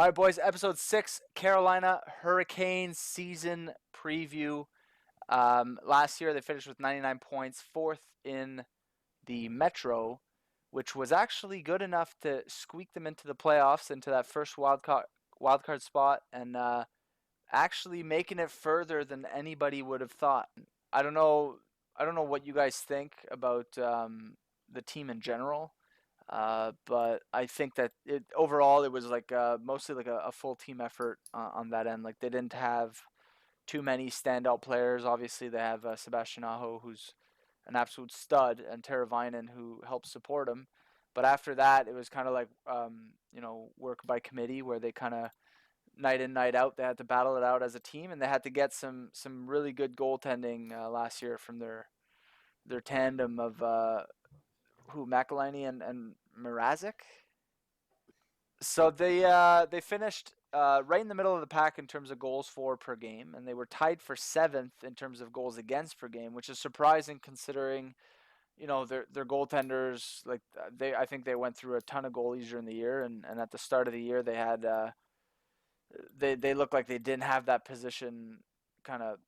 right, boys. Episode 6, Carolina Hurricanes season preview. Last year they finished with 99 points, fourth in the Metro, which was actually good enough to squeak them into the playoffs, into that first wild card spot, and actually making it further than anybody would have thought. I don't know. I don't know what you guys think about the team in general. But I think that overall it was like mostly like a full team effort on that end. Like they didn't have too many standout players. Obviously, they have Sebastian Aho, who's an absolute stud, and Teravainen, who helps support him. But after that, it was kind of like work by committee, where they kind of night in night out they had to battle it out as a team, and they had to get some really good goaltending last year from their tandem of who McElhinney and Mrazek. So they finished right in the middle of the pack in terms of goals for per game, and they were tied for seventh in terms of goals against per game, which is surprising considering their goaltenders. Like I think they went through a ton of goalies during the year, and at the start of the year they had they looked like they didn't have that position kind of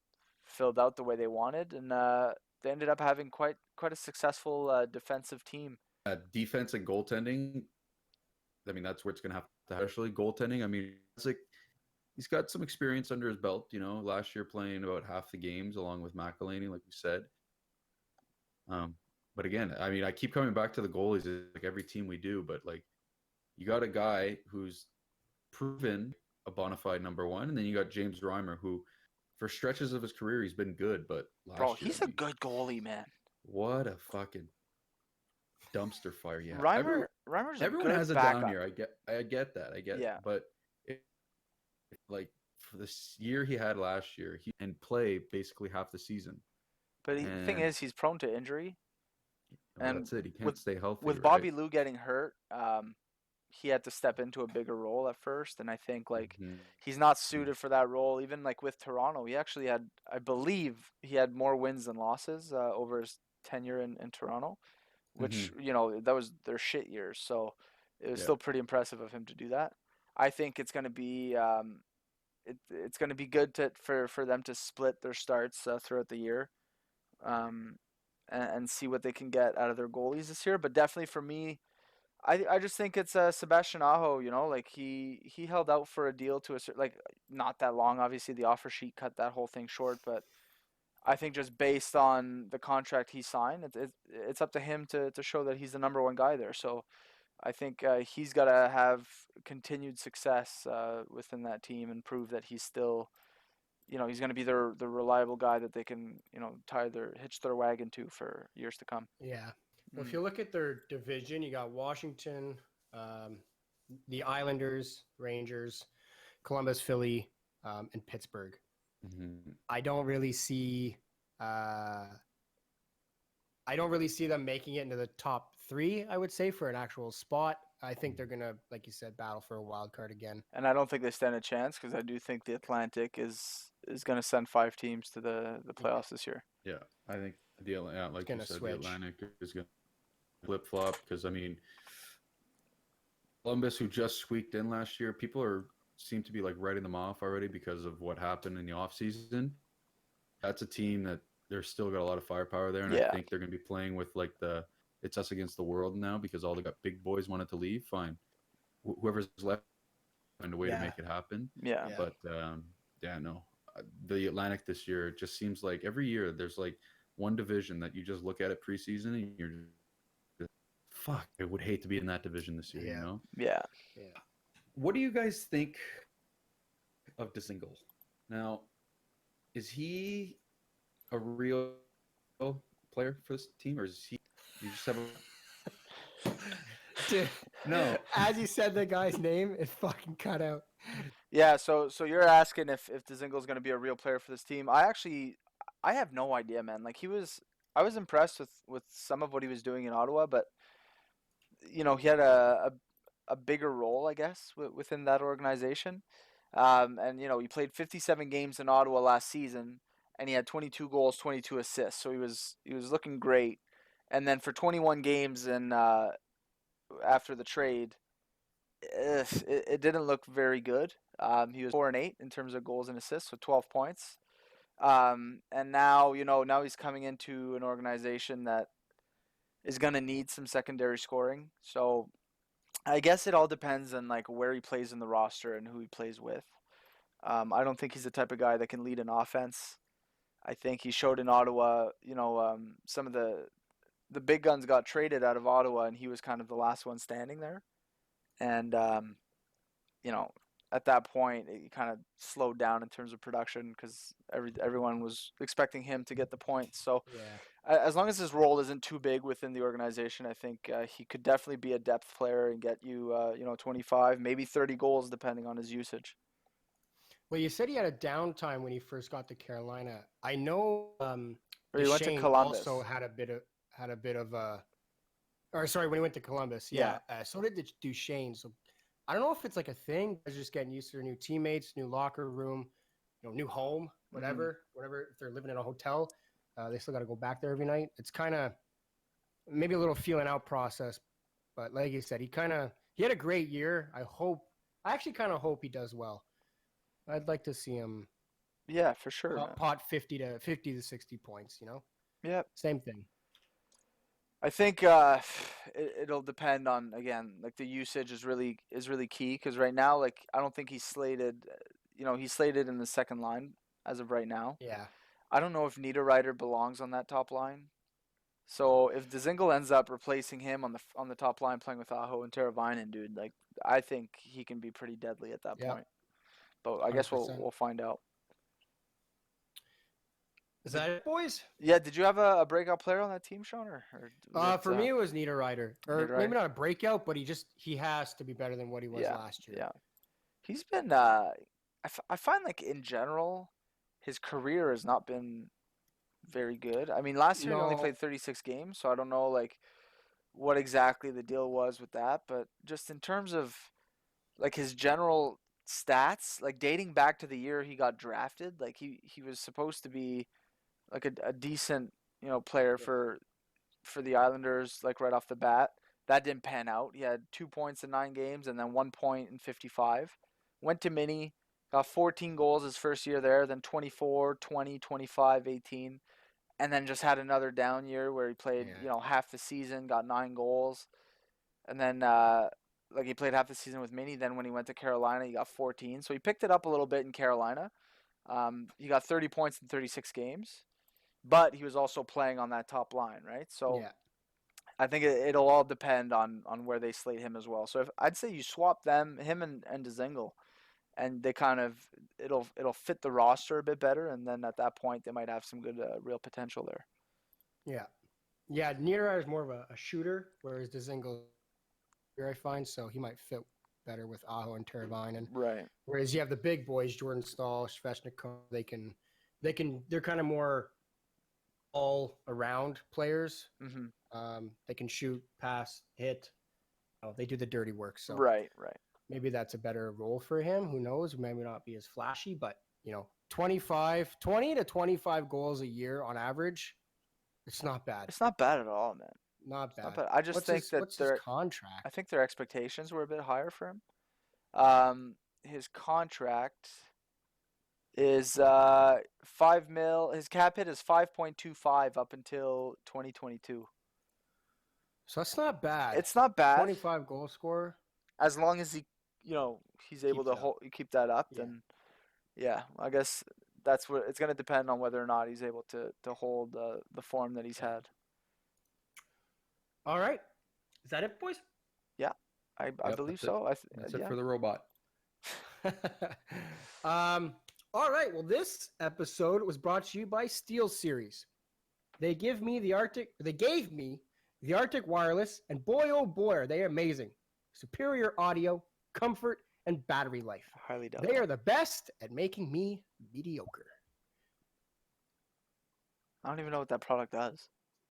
filled out the way they wanted, and they ended up having quite a successful defensive team. Defense and goaltending. I mean, that's where it's going to have to, especially goaltending. I mean, it's like he's got some experience under his belt. Last year playing about half the games along with McElhinney, like we said. But again, I mean, I keep coming back to the goalies, like every team we do. But like, you got a guy who's proven a bona fide number one, and then you got James Reimer, who, for stretches of his career, he's been good. But Bro, last year, he's a good goalie, man. what a fucking dumpster fire! Yeah, Reimer's a everyone good has a down backup. year. I get that. Yeah, But like for this year he had last year, he and play basically half the season, but the thing and is, he's prone to injury, well, and that's it. He can't with stay healthy, with right? Bobby Lou getting hurt, he had to step into a bigger role at first, and I think like Mm-hmm. he's not suited for that role. Even like with Toronto, he actually had, I believe, he had more wins than losses over his tenure in Toronto, which Mm-hmm. that was their shit years. So it was Yeah. still pretty impressive of him to do that. I think it's going to be it's going to be good for them to split their starts throughout the year, um, and see what they can get out of their goalies this year. But definitely for me, I just think it's Sebastian Aho. Like he held out for a deal to a certain, like, not that long. Obviously, the offer sheet cut that whole thing short, but I think just based on the contract he signed, it's up to him to show that he's the number one guy there. So I think he's got to have continued success within that team and prove that he's still, he's going to be the reliable guy that they can, hitch their wagon to for years to come. Yeah. Well, if Mm. you look at their division, you got Washington, the Islanders, Rangers, Columbus, Philly, and Pittsburgh. Mm-hmm. I don't really see. I don't really see them making it into the top three, I would say, for an actual spot. I think they're gonna, like you said, battle for a wild card again. And I don't think they stand a chance because I do think the Atlantic is going to send 5 teams to the Yeah, playoffs this year. Yeah, I think it's like you gonna said, the switch. Atlantic is going to flip flop because I mean, Columbus, who just squeaked in last year, people seem to be like writing them off already because of what happened in the offseason. That's a team that they're still got a lot of firepower there, and I Yeah, think they're going to be playing with like it's us against the world now because all the big boys wanted to leave. Fine, whoever's left find a way to Yeah, make it happen. yeah. yeah. But yeah, no, the Atlantic this year it just seems like every year there's like one division that you just look at it preseason and you're just, fuck, I would hate to be in that division this year. Yeah, Yeah. yeah. What do you guys think of DeSingle? Now, is he a real player for this team, or is he? You just have Dude, no. as you said the guy's name, it fucking cut out. Yeah, so you're asking if Dzingle's going to be a real player for this team. I have no idea, man. Like I was impressed with some of what he was doing in Ottawa, but he had a bigger role, I guess, within that organization. And he played 57 games in Ottawa last season, and he had 22 goals, 22 assists. So he was looking great. And then for 21 games and after the trade, it didn't look very good. He was 4-8 in terms of goals and assists with 12 points. And now, now he's coming into an organization that is going to need some secondary scoring. So I guess it all depends on like where he plays in the roster and who he plays with. I don't think he's the type of guy that can lead an offense. I think he showed in Ottawa, some of the big guns got traded out of Ottawa, and he was kind of the last one standing there. And you know, at that point, it kind of slowed down in terms of production because everyone was expecting him to get the points. So Yeah. as long as his role isn't too big within the organization, I think he could definitely be a depth player and get you, 25, maybe 30 goals depending on his usage. Well, you said he had a downtime when he first got to Carolina. I know Or he went to Duchesne Columbus. also had a bit of or sorry, when he went to Columbus. Yeah. So did Duchesne. So I don't know if it's like a thing. Guys just getting used to their new teammates, new locker room, new home, whatever. Whatever. If they're living in a hotel, they still got to go back there every night. It's kind of maybe a little feeling out process. But like you said, he had a great year. I actually kind of hope he does well. I'd like to see him Yeah, for sure, man. pot 50 to 60 points, Yeah. Same thing. I think it'll depend on, again, like the usage is really key because right now, like I don't think he's slated. He's slated in the second line as of right now. Yeah. I don't know if Niederreiter belongs on that top line. So if Dzingel ends up replacing him on the top line, playing with Aho and Teravainen, dude, like I think he can be pretty deadly at that Yep. point. But I guess 100%. we'll find out. Is that it, boys? Yeah. Did you have a breakout player on that team, Sean? Or For me, it was Niederreiter. Or Niederreiter? maybe not a breakout, but he has to be better than what he was last year. Yeah. He's been. I find like in general, his career has not been very good. I mean, last year he only No. played 36 games, so I don't know like what exactly the deal was with that. But just in terms of like his general stats, like dating back to the year he got drafted, like he was supposed to be like a decent player for the Islanders, like right off the bat. That didn't pan out. He had 2 points in 9 games and then 1 point in 55. Went to Mini, got 14 goals his first year there, then 24, 20, 25, 18, and then just had another down year where he played half the season, got 9 goals, and then like he played half the season with Mini. Then when he went to Carolina, he got 14. So he picked it up a little bit in Carolina. He got 30 points in 36 games, but he was also playing on that top line, right? So Yeah. I think it'll all depend on where they slate him as well. So if I'd say you swap him and Dzingel, and they kind of it'll fit the roster a bit better, and then at that point they might have some good real potential there. Yeah. Yeah, Niederreiter is more of a shooter, whereas Dzingel, I find, so he might fit better with Aho and Teravainen. Right. Whereas you have the big boys, Jordan Staal, Svechnikov, they're kind of more all around players. Mm-hmm. They can shoot, pass, hit. They do the dirty work. So right. maybe that's a better role for him. Who knows? Maybe not be as flashy, but 20 to 25 goals a year on average. It's not bad. It's not bad at all, man. Not bad. I just think what's his contract? I think their expectations were a bit higher for him. His contract is $5 million. His cap hit is 5.25 up until 2022. So that's not bad. It's not bad. 25 goal scorer. As long as he, he's able to keep that up, then I guess that's what it's going to depend on, whether or not he's able to hold the form that he's had. All right. Is that it, boys? Yeah, I believe so. That's it for the robot. All right. Well, this episode was brought to you by Steel Series. They gave me the Arctic Wireless, and boy, oh boy, are they amazing. Superior audio, comfort, and battery life. Highly doubt They are the best at making me mediocre. I don't even know what that product does.